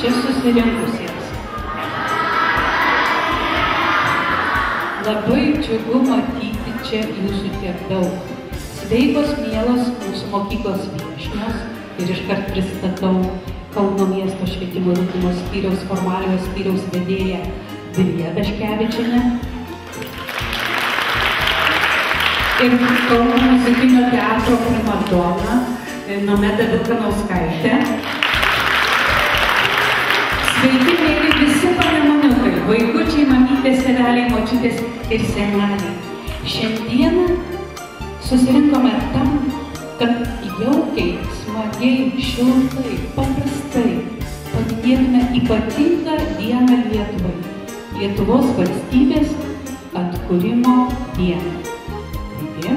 čia susirinkusiems. Labai džiugu matyti čia jūsų tiek daug. Sveikos, mielos mūsų mokyklos viešnios ir iškart pristatau Kauno miesto švietimo ir ugdymo skyriaus formaliojo skyriaus vedėją Vilija Daškevičienę ir Kauno muzikinio teatro primadona Nomeda Vilkanauskaitė. Sveiki, mėly visi panemunukai, vaikučiai, mamytės, tėveliai, močiutės ir seneliai. Šiandieną susirinkome tam, kad jaukiai, smagiai, šiltai, paprastai paminėtume ypatingą dieną Lietuvai. Lietuvos valstybės atkūrimo dieną. Taigi,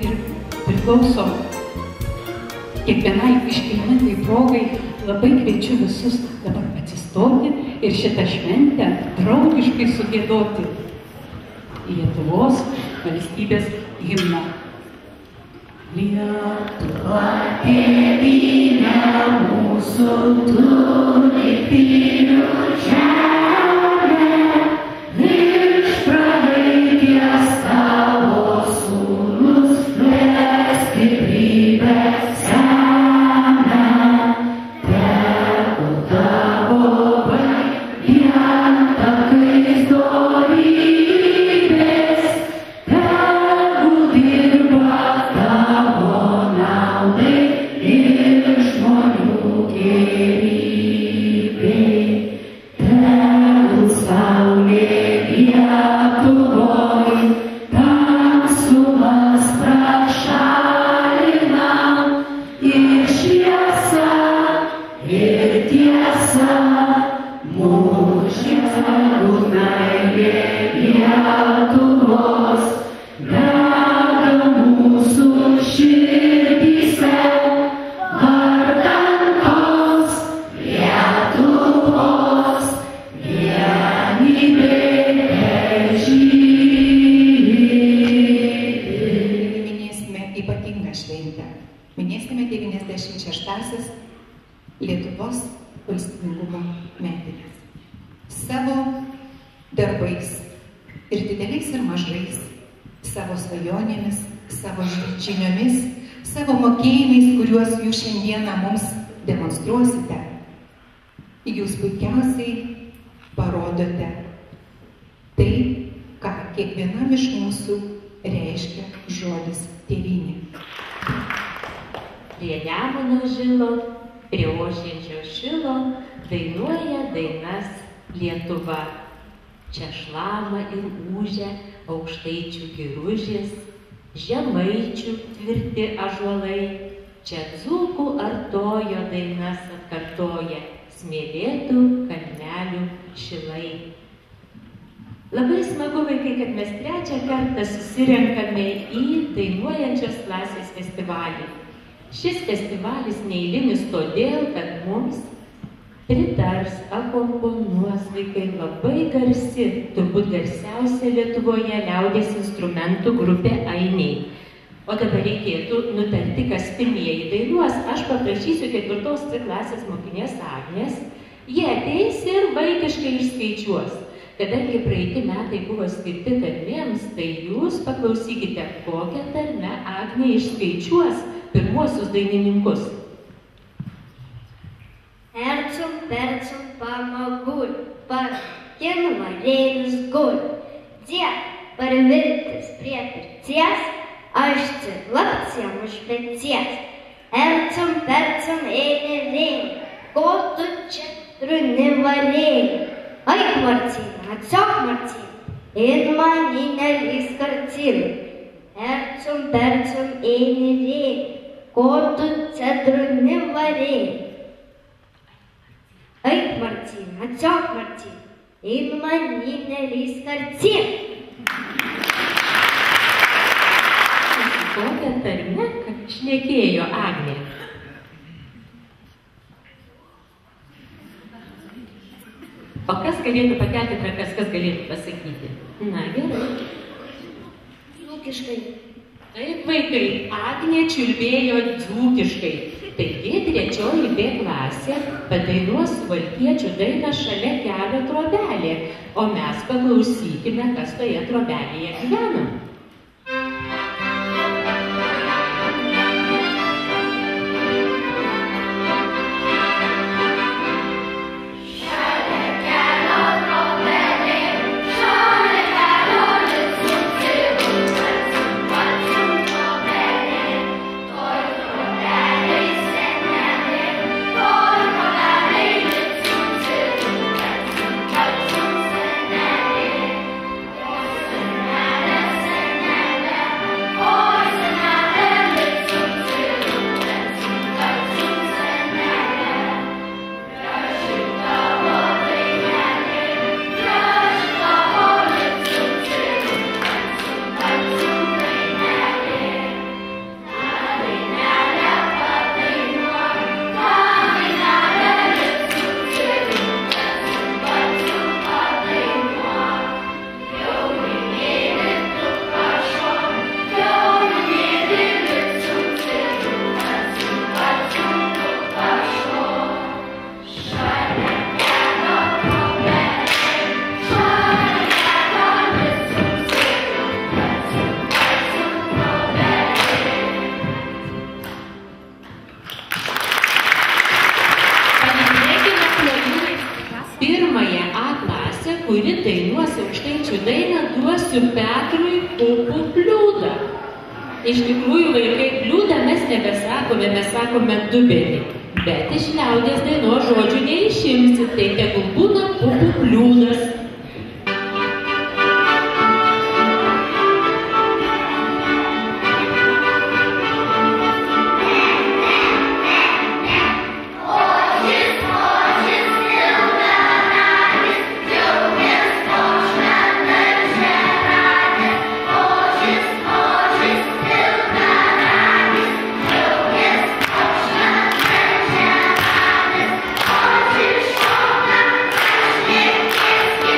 ir priklauso kiekvienai iškilmingai progai, labai kviečiu visus dabar atsistoti ir šitą šventę draugiškai sugiedoti Lietuvos valstybės himną. Lietuva tėvynė mūsų turi pilių žemę, virš praeities tavo sūnus plės stiprybę seną. Tegu tavo vien takais dorybės, tegu dirba tavo naudai ir žmonių gėrybei. Tegu saulė Lietuvoj tamsumas prašalina, ir šviesa, ir tiesa, mūžia meilė Lietuvos dega mūsų širdyse, vardan tos Lietuvos vienybė žydi. Minėsime ypatingą šventę. Minėsime 96-asias Lietuvos valstybingumo metines. Savo darbais ir dideliais ir mažais, savo svajonėmis, savo žiniomis, savo mokėjimais, kuriuos jūs šiandieną mums demonstruosite, jūs puikiausiai parodote tai, ką kiekvienam iš mūsų reiškia žodis tėvynė. Prie Nemuno žilo, prie ošiančio šilo dainuoja dainas Lietuva. Čia šlama ir ūžia aukštaičių giružės, žemaičių tvirti ąžuolai, čia dzūkų artojo dainas atkartoja smėlėtų kalnelių šilai. Labai smagu, vaikai, kad mes trečią kartą susirenkame į dainuojančios klasės festivalį. Šis festivalis neeilinis todėl, kad mums pritars, akomponuos vaikai labai garsi, turbūt garsiausia Lietuvoje liaudies instrumentų grupė Ainiai. O dabar reikėtų nutarti, kas pirmieji dainuos. Aš paprašysiu 4 klasės mokinės Agnės. Jie ateis ir vaikiškai išskaičiuos. Kadangi praeiti metai buvo skirti tarmėms, tai jūs paklausykite, kokią tarmę Agnė išskaičiuos pirmuosius dainininkus. Ercum, percum, pamagul, parkin varėlis gul. Tie parvirtis prie pirties, aš cilapciem už peties. Ercum, percum, ėmė rėmė, ko tu čia truni varėlį. Aik, Marcina, atsiok, Marcina, ir man į nelys karcilį. Ercum, percum, ėmė rėmė, ko tu čia truni varėlį. Aik, Marcina, atsiok, Marcina, ir man į nelys karcilį. Kokią tarmę šnekėjo Agnė? O kas galėtų pakelti rankas, kas galėtų pasakyti? Na, gerai. Dzūkiškai. Taip, vaikai, Agnė čiulbėjo dzūkiškai. Taigi, 3 B klasė padainuos suvalkiečių dainą Šalia kelio trobelė, o mes paklausykime, kas toje trobelėje gyvena. Kuri dainuos aukštaičių dainą, duosiu Petrui pupų bliūdą. Iš tikrųjų, vaikai, bliūdą mes nebesakome, mes sakome dubenį. Bet iš liaudės dainos žodžių neišimsi, tai tegul būna pupų bliūdas. Yeah.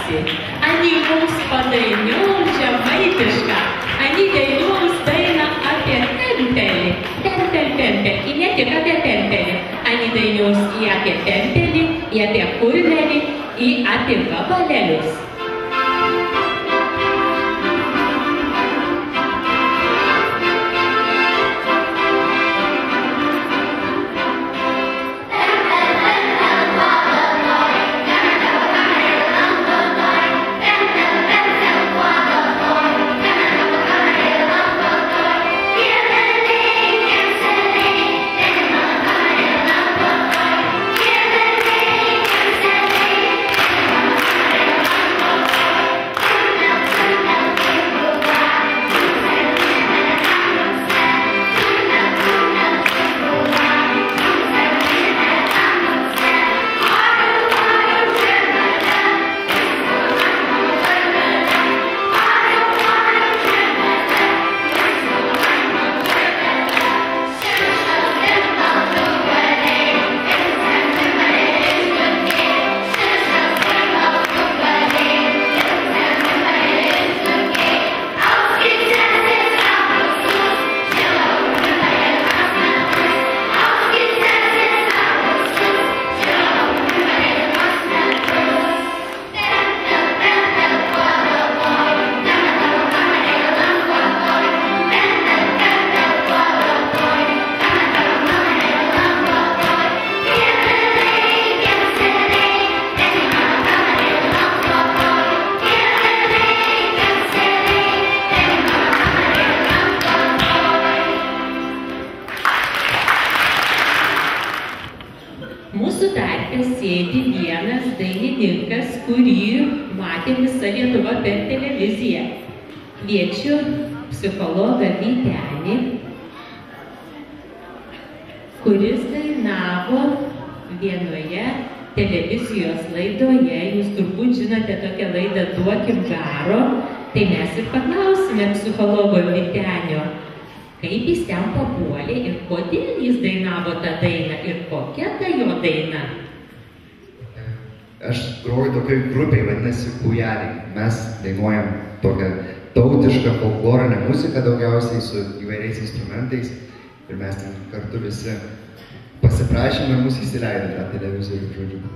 Visi. Ani mums padainiaus žemaitišką, ani dainuos dainą apie tempelį. Tempel, į ne tik apie tempelį. Ani dainuos į apie tempelį, į apie kurvelį, į apie gabalėlius. Sėdi vienas dainininkas, kurį matė visa Lietuva per televiziją. Kviečiu psichologą Vytenį, kuris dainavo vienoje televizijos laidoje. Jūs turbūt žinote tokią laidą Duokim garo, tai mes ir paklausime psichologo Vytenio, kaip jis ten papuolė ir kodėl jis dainavo tą dainą ir kokia ta jo daina. Aš groju tokioj grupėj, vadinasi Kūjeliai. Mes dainuojam tokią tautišką folklorinę muziką daugiausiai su įvairiais instrumentais ir mes ten kartu visi pasiprašėme ir mus įsileido tą televizorių, žodžiu.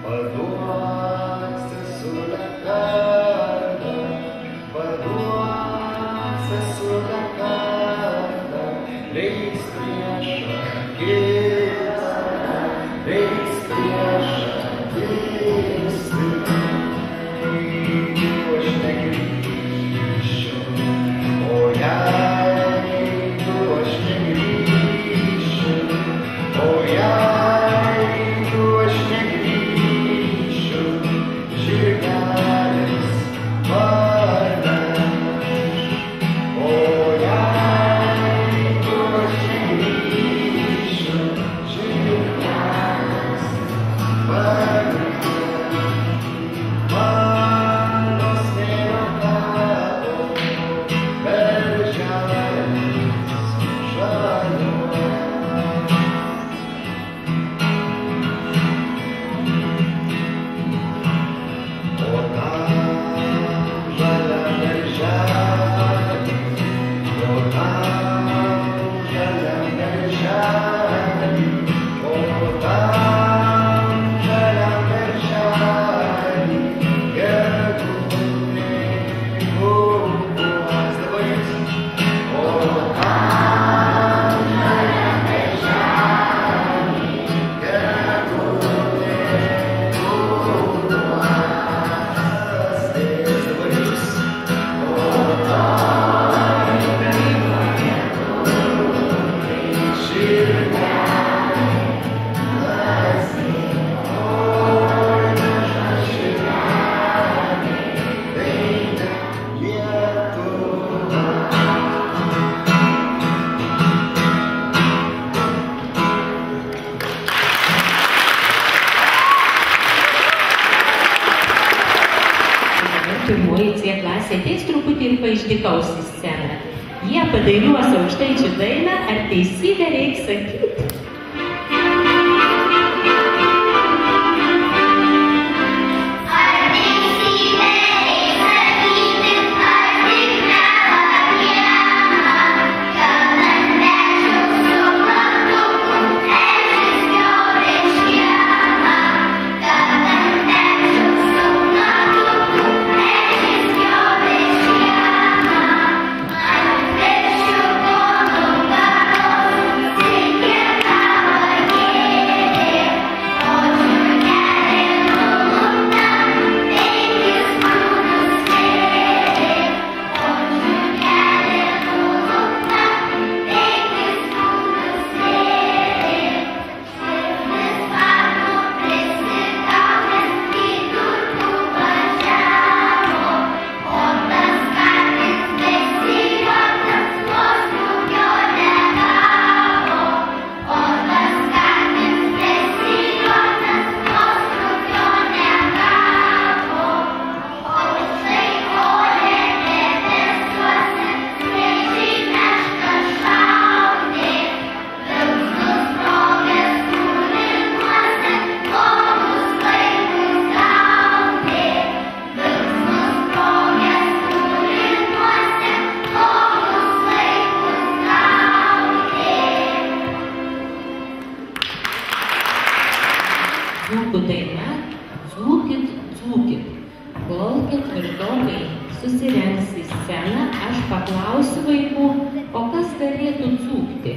Paduosi su lėta pirmoji C klasė ateis truputį ir paišdykaus į sceną. Jie padainuos aukštaičių dainą, ar teisybę reikia sakyti? Dzūkų daina Dzūkit, dzūkit. Kol ketvirtokai susirengs į sceną, aš paklausiu vaikų, o kas galėtų dzūkti?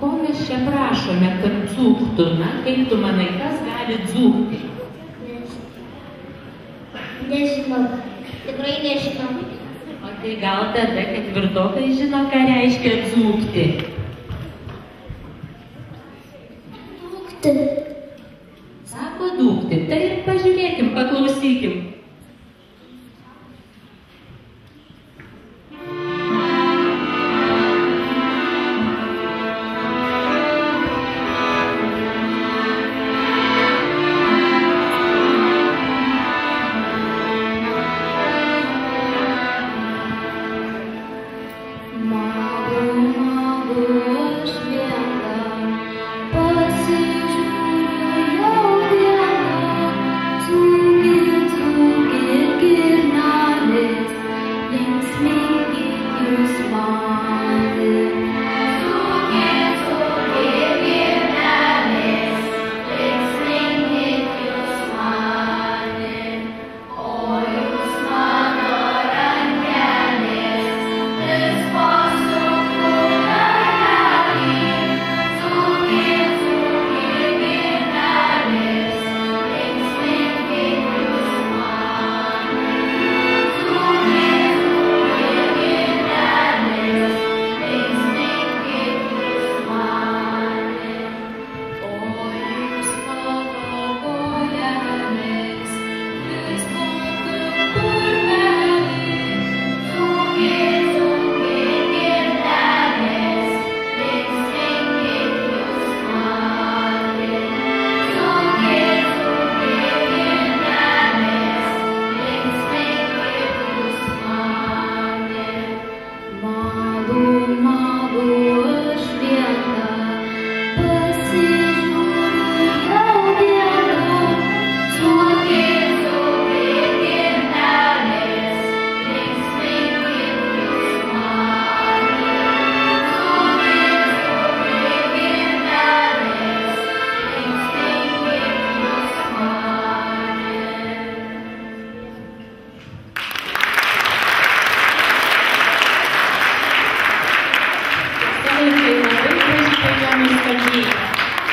Ko mes čia prašome, kad dzūktų? Na, kaip tu manai, kas gali dzūkti? Nežinau. Tikrai nežinau. O tai gal tada ketvirtokai žino, ką reiškia dzūkti? Dūkti. Sako dūkti, tai pažiūrėkim, paklausykim.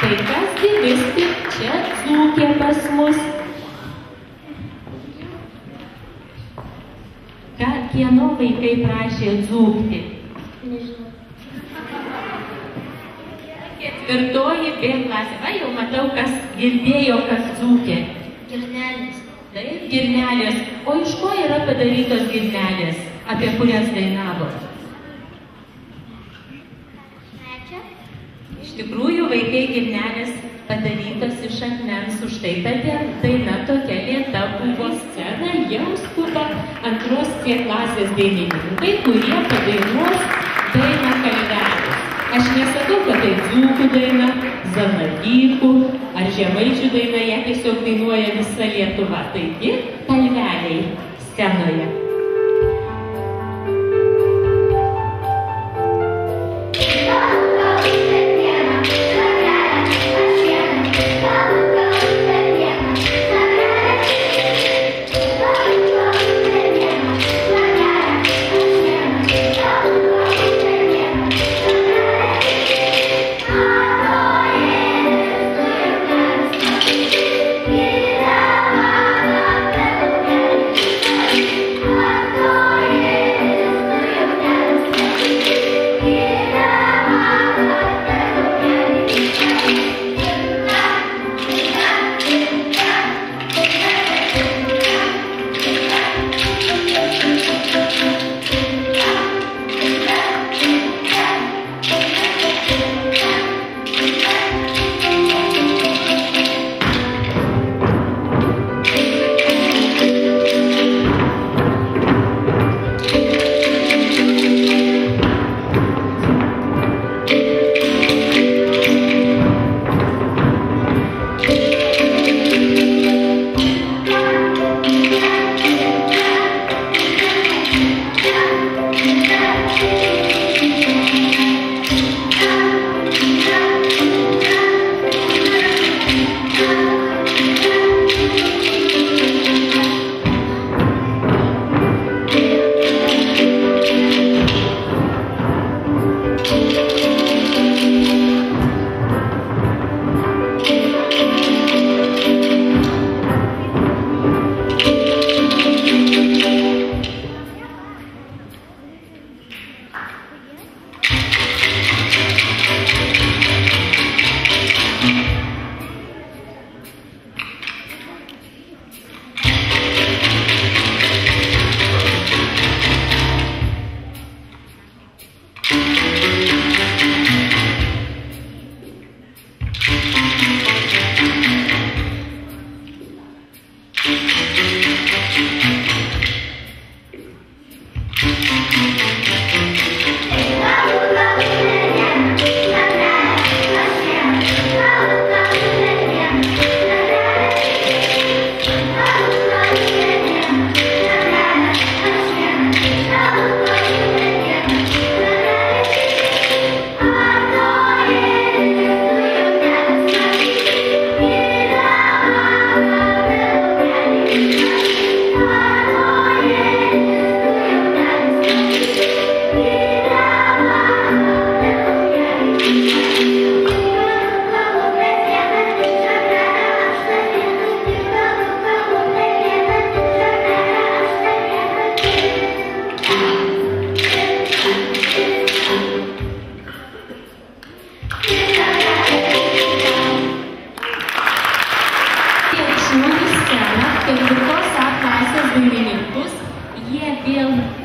Tai kasgi vis tik čia dzūkė pas mus? Kieno vaikai prašė dzūkti? Nežinau. Ketvirtoji B klasė. Va, jau matau, kas girdėjo, kas dzūkė. Girnelės. Taip, girnelės. O iš ko yra padarytos girnelės, apie kurias dainavo? Iš tikrųjų, vaikai girnelės padarytos iš akmens, už tai, kad daina tokia lėta buvo scena, jau skuba antros C klasės dainininkai, kurie padainuos dainą Kalvelis. Aš nesakau, kad tai dzūkų daina, zanavykų ar žemaičių daina, ją tiesiog dainuoja visa Lietuva. Taigi, Kalveliai scenoje.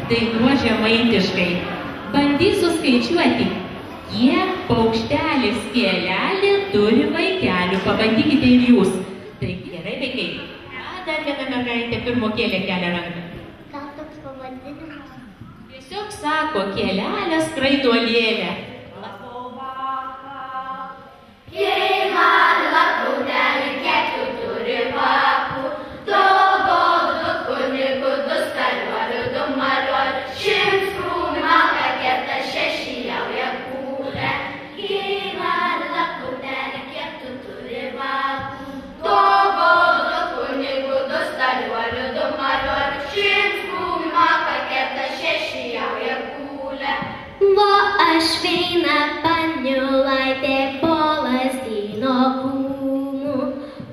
Dainuos žemaitiškai. Bandysiu skaičiuoti, kiek paukštelis kielelė turi vaikelių. Pabandykite ir jūs. Tai gerai, vaikai. Dar viena mergaitė pirmo kėlė kelia ranką. Gal toks pavadinimas? Tiesiog sako, kielelė skraiduolėlė. Aš veina paniulaitė po lazdyno krūmų,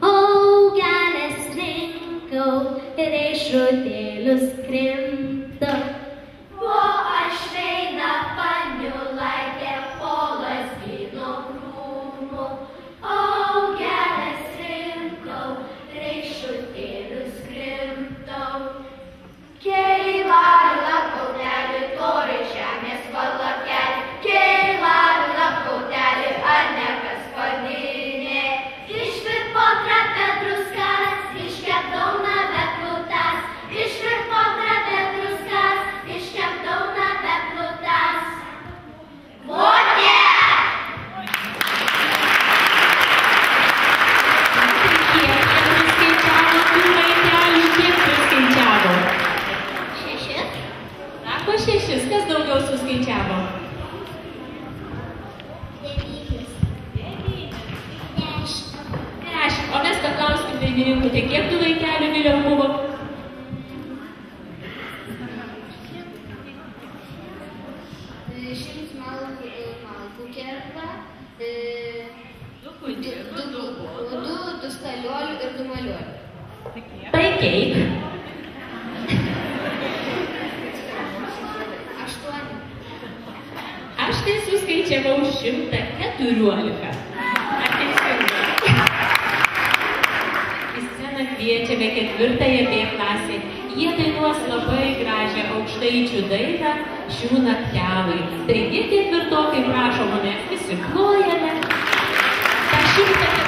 augelės rinkau ir riešutėlius krimtau. Aš veina paniulaitė po lazdyno krūmų, augelės rinkau ir riešutėlius krimtau. Keila kautelį, torai žemės valakelį, keila kautelį, ar ne kas padinė. Išvirpo trapę druskas, iškeptau nave krūtas, iš dainininkų. Tai kiek tų vaikelių vėliau buvo? Du staliolių ir 2 maliolių. Tai kiek? 8. Aš tai suskaičiavau 114. Ar teisingai? Į sceną kviečiame 4-ąją B klasę. Jie dainuos labai gražią aukštaičių dainą Šių naktelai. Taigi 4-okai prašom, mes visi plojame. Ta 114.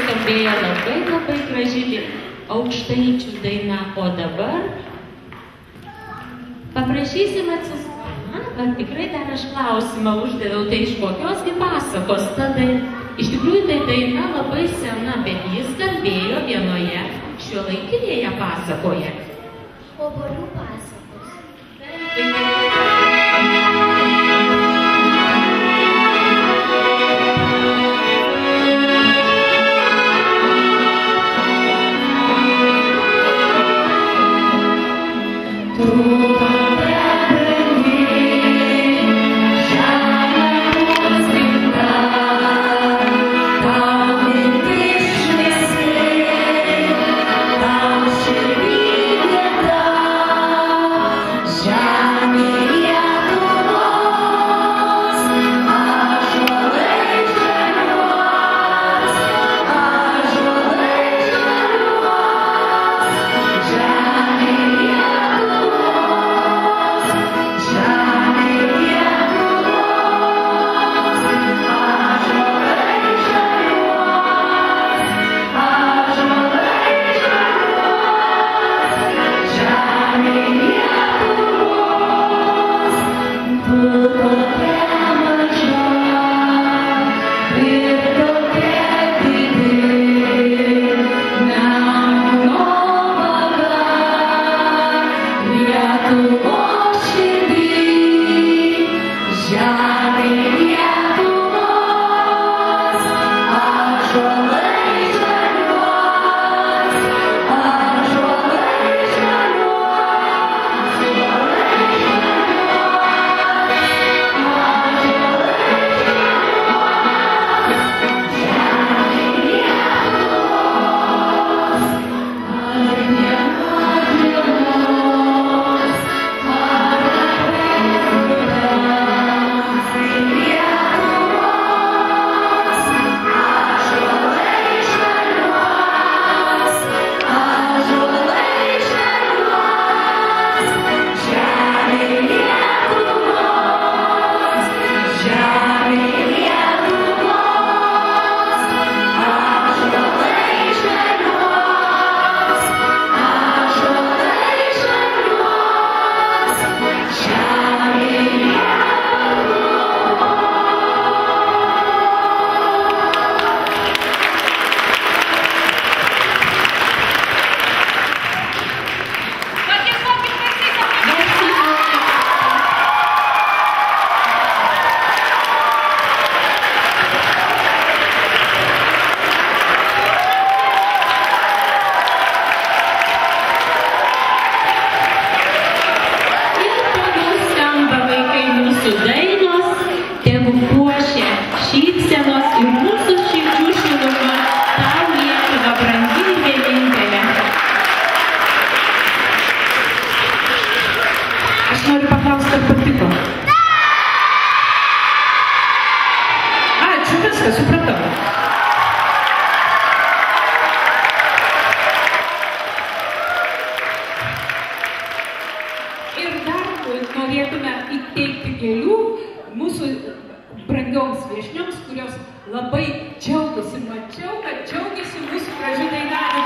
skambėjo labai graži aukštaičių daina, o dabar paprašysim atsistoti. Tikrai dar aš klausimą uždaviau, tai iš kokiosgi pasakos ta daina? Iš tikrųjų tai daina labai sena, bet jis skambėjo vienoje šiuolaikinėje pasakoje. Obuolių pasakos. Shami viską supratau. Ir dar norėtume įteikti gėlių mūsų brangioms viešnioms, kurios labai džiaugiasi. Mačiau, kad džiaugiasi mūsų gražių dainavimų.